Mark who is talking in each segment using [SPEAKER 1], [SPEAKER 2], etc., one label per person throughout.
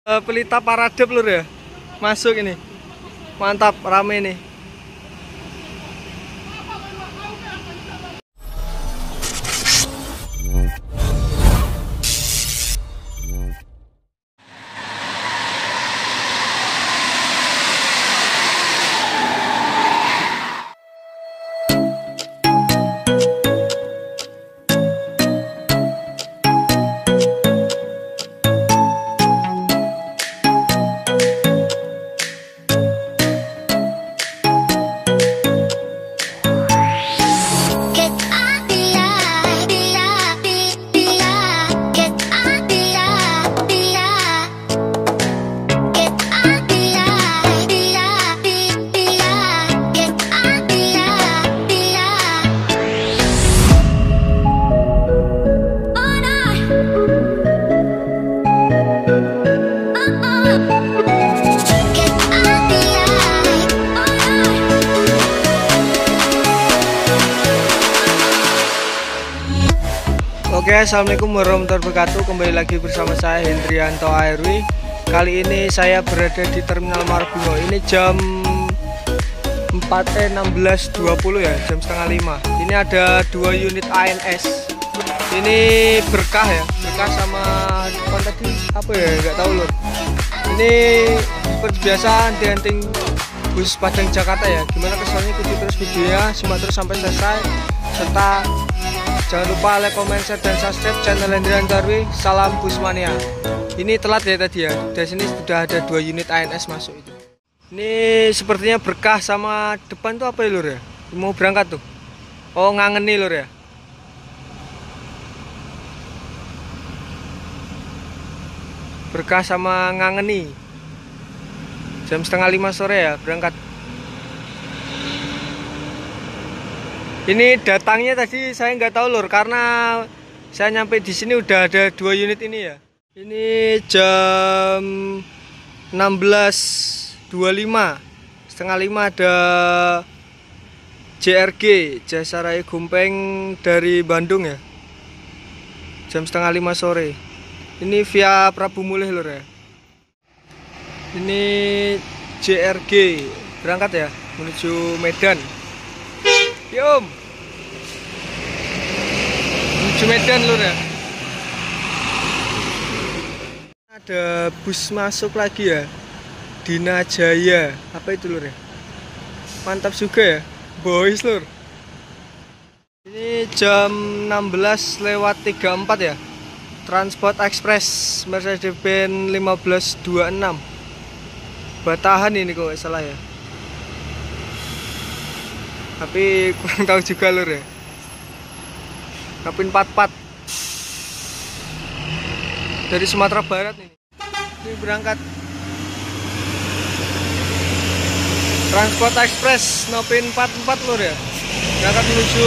[SPEAKER 1] Pelita Paradep lur ya. Masuk ini. Mantap, rame nih. Oke, assalamualaikum warahmatullahi wabarakatuh. Kembali lagi bersama saya Hendrianto ARW. Kali ini saya berada di Terminal Margongo. Ini jam 16.20 ya, jam setengah 5. Ini ada 2 unit ANS. Ini berkah ya, berkah sama tadi apa ya, nggak tahu lur. Ini seperti biasa anti-anting bus Padang Jakarta ya. Gimana kesannya, ikuti terus videonya, simak terus sampai selesai. Serta jangan lupa like, comment, share, dan subscribe channel Hendrianto ARW. Salam Busmania. Ini telat ya tadi ya. Dari sini sudah ada 2 unit ANS masuk itu. Ini sepertinya berkah sama depan tuh apa ya lur ya? Mau berangkat tuh. Oh, ngangeni lur ya. Berkah sama ngangeni. Jam setengah 5 sore ya berangkat. Ini datangnya tadi saya nggak tahu lur, karena saya nyampe di sini udah ada 2 unit ini ya. Ini jam 16.25, setengah 5 ada JRG Jasa Raya Gumpeng dari Bandung ya. Jam setengah 5 sore. Ini via Prabu Mulih lur ya. Ini JRG berangkat ya menuju Medan. Yum, menuju Medan lur ya. Ada bus masuk lagi ya, Dina Jaya. Apa itu lur ya? Mantap juga ya, boys lur. Ini jam 16.34 ya. Transport Express Mercedes-Benz 1526. Batahan ini kok nggak salah ya. Tapi kurang tahu juga lur ya. Kapin 44 dari Sumatera Barat ini. Ini berangkat Transport Express Nopin 44 lur ya. Berangkat menuju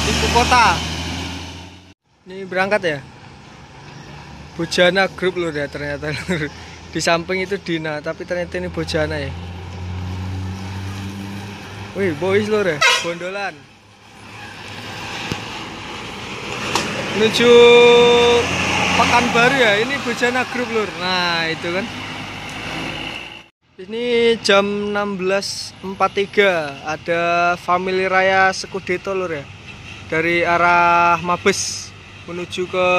[SPEAKER 1] ibu kota. Ini berangkat ya. Bojana Group lur ya ternyata lur. Di samping itu Dina, tapi ternyata ini Bojana ya. Wih, boys lur ya, gondolan menuju Pekanbaru ya. Ini Bojana Group lur. Nah itu kan. Ini jam 16.43 ada Family Raya Sekudeto lur ya, dari arah Mabes menuju ke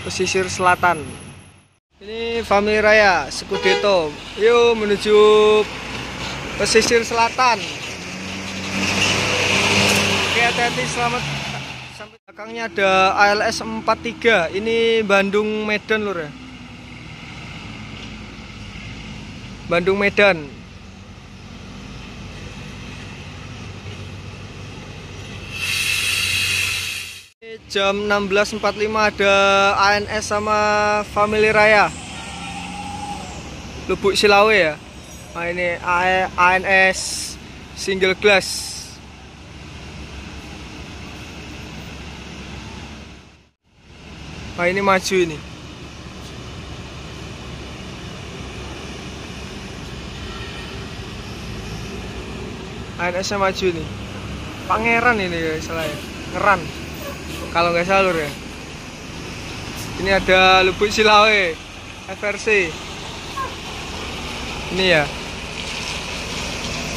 [SPEAKER 1] pesisir selatan. Ini Family Raya Sekudeto, yuk menuju pesisir selatan. Oke, hati-hati, selamat sampai. Belakangnya ada ALS 43. Ini Bandung Medan lur ya. Bandung Medan. Ini jam 16.45 ada ANS sama Family Raya Lubuk Silawe ya. Nah ini ANS single glass. Nah ini maju ini. ANS maju nih. Pangeran ini ya salah ya. Ngeran. Kalau nggak salah lur ya. Ini ada Lubuk Silawe FRC. Ini ya,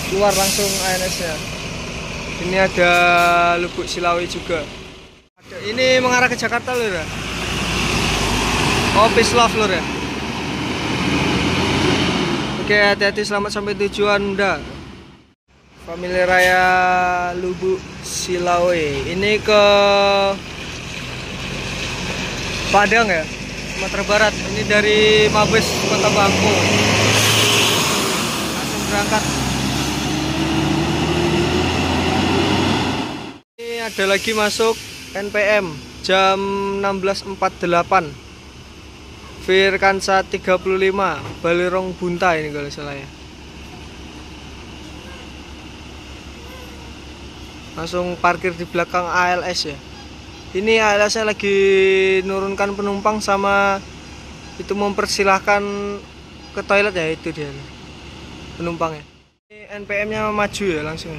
[SPEAKER 1] keluar langsung ANS-nya. Ini ada Lubuk Silawe juga. Ini mengarah ke Jakarta lur ya. Oh, Peace Love lur ya. Oke, hati-hati, selamat sampai tujuan udah. Family Raya Lubuk Silawe. Ini ke Padang ya, Sumatera Barat. Ini dari Mabes Kota Bangko. Langsung berangkat. Ini ada lagi masuk NPM jam 16.48. Virkansa 35 Balirong Bunta ini kalau salah ya. Langsung parkir di belakang ALS ya. Ini ALS-nya lagi nurunkan penumpang sama itu mempersilahkan ke toilet ya, itu dia penumpangnya. Ini NPM-nya maju ya langsung ya.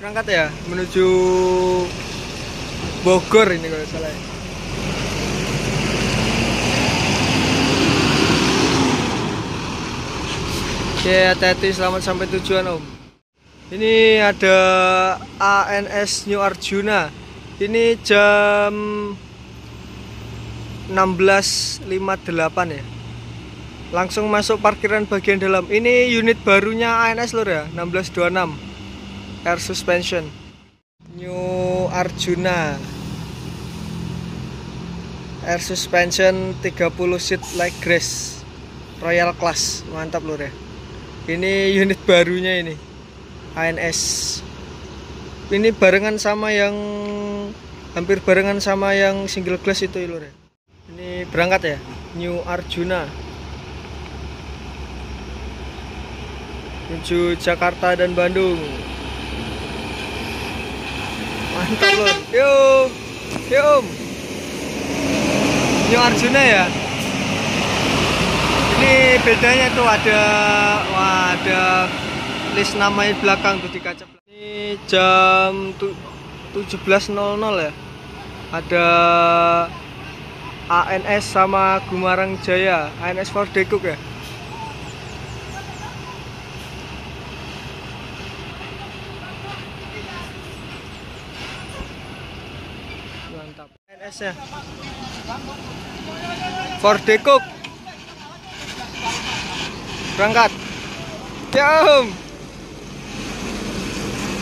[SPEAKER 1] Berangkat ya menuju Bogor ini kalau salah ya. Oke, hati-hati, selamat sampai tujuan om. Ini ada ANS New Arjuna. Ini jam 16.58 ya. Langsung masuk parkiran bagian dalam. Ini unit barunya ANS lur ya, 1626 Air Suspension New Arjuna Air Suspension 30 seat like grace Royal Class, mantap lur ya. Ini unit barunya ini ANS. Ini barengan sama yang hampir barengan sama yang single glass itu lur ya. Ini berangkat ya New Arjuna menuju Jakarta dan Bandung. Mantap lur. Yuk, yuk. New Arjuna ya. Ini bedanya tuh ada list namanya belakang tuh di kaca. Ini jam 17.00 ya. Ada ANS sama Gumarang Jaya, ANS Ford Dekuk ya. Mantap. ANS-nya Ford Dekuk. Berangkat. Ya om.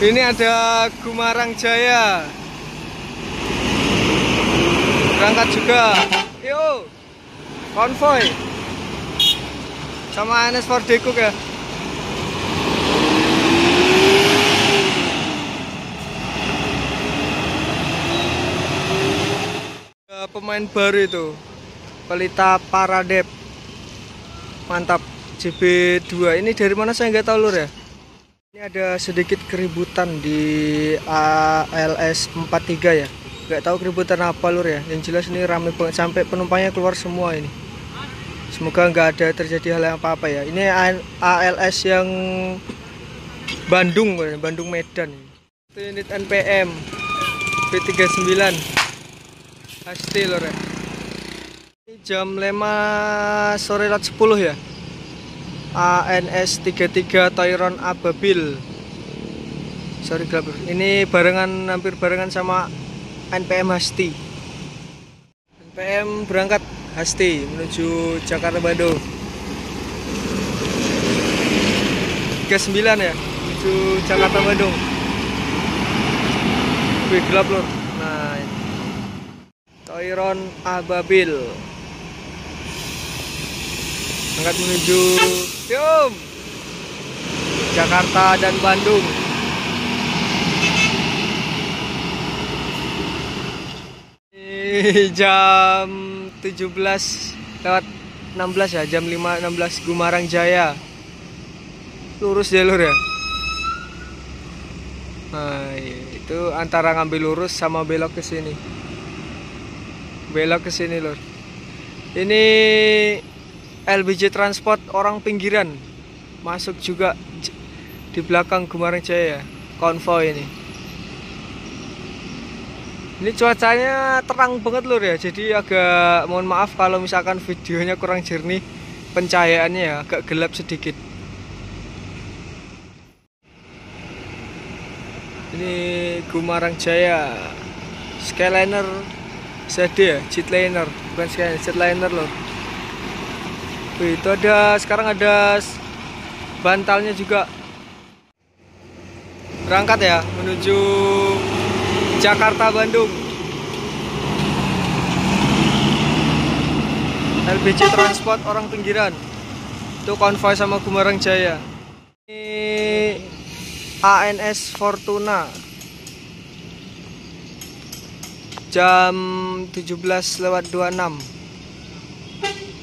[SPEAKER 1] Ini ada Gumarang Jaya. Berangkat juga. Yo. Konvoy. Sama ANS Ford Dekuk ya. Pemain baru itu Pelita Paradep, mantap. JB2 ini dari mana saya nggak tahu lur ya. Ini ada sedikit keributan di ALS 43 ya, nggak tahu keributan apa lur ya. Yang jelas ini ramai banget sampai penumpangnya keluar semua ini. Semoga nggak ada terjadi hal yang apa-apa ya. Ini ALS yang Bandung Medan. Itu unit NPM B39 pasti lor ya. Ini jam 5 sore lat 10 ya. ANS 33 Toiron Ababil. Sorry gelap. Ini hampir barengan sama NPM Hasti. NPM berangkat Hasti menuju Jakarta Bandung. 39 ya menuju Jakarta Bandung. Wih gelap lor. Nah, Toiron Ababil berangkat menuju Jakarta dan Bandung. Ini jam 17:16 ya, jam 5:16 Gumarang Jaya. Lurus ya lur ya. Nah, itu antara ngambil lurus sama belok ke sini. Belok ke sini lur. Ini LBJ Transport orang pinggiran masuk juga di belakang Gumarang Jaya, konvoy ini. Ini cuacanya terang banget lur ya, jadi agak mohon maaf kalau misalkan videonya kurang jernih, pencahayaannya ya agak gelap sedikit. Ini Gumarang Jaya, Skyliner ZD ya, Jetliner, bukan Skyliner, Jetliner loh. Wih, itu sekarang ada bantalnya juga. Berangkat ya menuju Jakarta Bandung. LBJ Transport orang pinggiran. Itu konvoy sama Gumarang Jaya. Ini ANS Fortuna. Jam 17:26.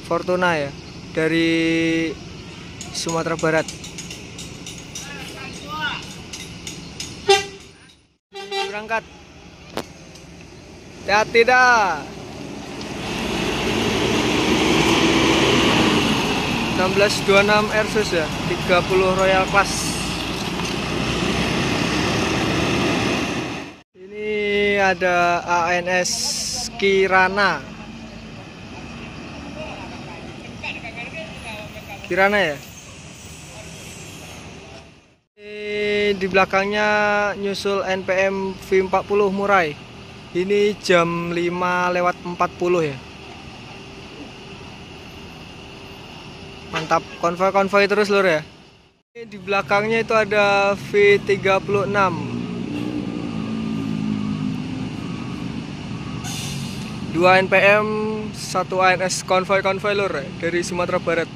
[SPEAKER 1] Fortuna ya, dari Sumatera Barat. Berangkat. Hati-hati dah. 1626 Airsus ya, 30 Royal Class. Ini ada ANS Kirana. Kirana ya. Di belakangnya nyusul NPM V40 Murai. Ini jam 5:40 ya. Mantap, konvoy terus lur ya. Di belakangnya itu ada V36. Dua NPM, 1 ANS, konvoy lur ya, dari Sumatera Barat.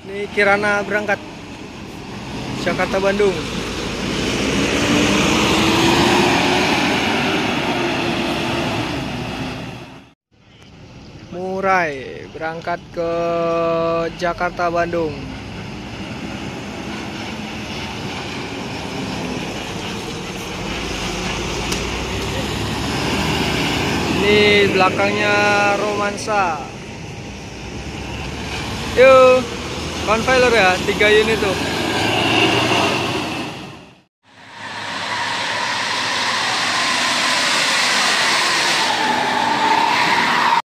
[SPEAKER 1] Ini Kirana berangkat Jakarta Bandung. Murai berangkat ke Jakarta Bandung. Ini belakangnya Romansa. Yuk, konvoy lur ya, 3 unit tuh.